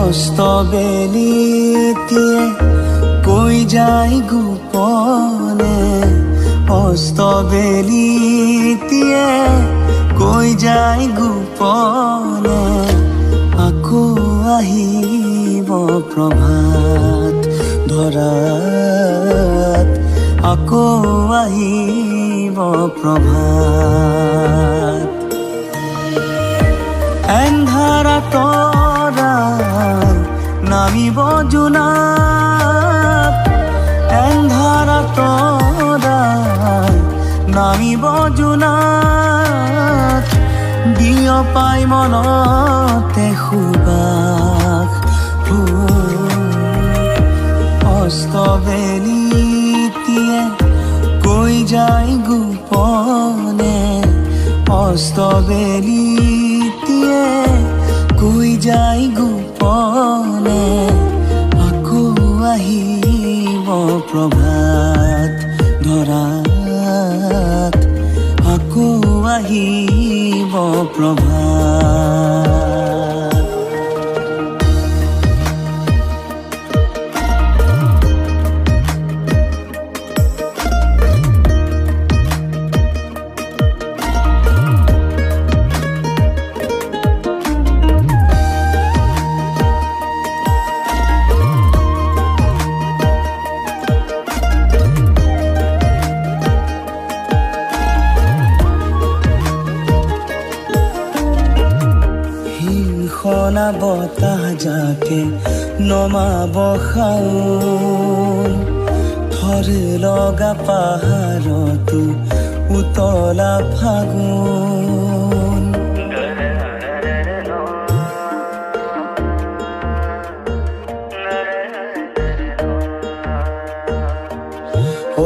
অস্তবেলিতিয়ে কৈ যায় গোপনে, অস্তবেলিতিয়ে কৈ যায় গোপনে, আকৌ আহিব প্ৰভাত ধৰাত, আকৌ আহিব প্ৰভাত। এন্ধাৰা তৰা নামিব জোনাক, এন্ধাৰা তৰা নামিব জোনাক, বিয়পাই মনতে সুবাস। অস্তবেলিতিয়ে কৈ যায় গোপনে, অস্তবেলিতিয়ে কৈ যায় গোপনে, আকৌ আহিব প্ৰভাত ধৰাত, আকৌ আহিব প্ৰভাত। হিংসনা বতাহ যাকে নমাব শাওন, থৰে লগা পাহাৰতো উতলা ফাগুন। ও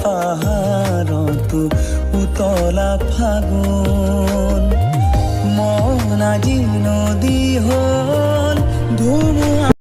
পাহাৰতো উতলা ফাগুন, মন আজি নদী হ'ল ধুমুহা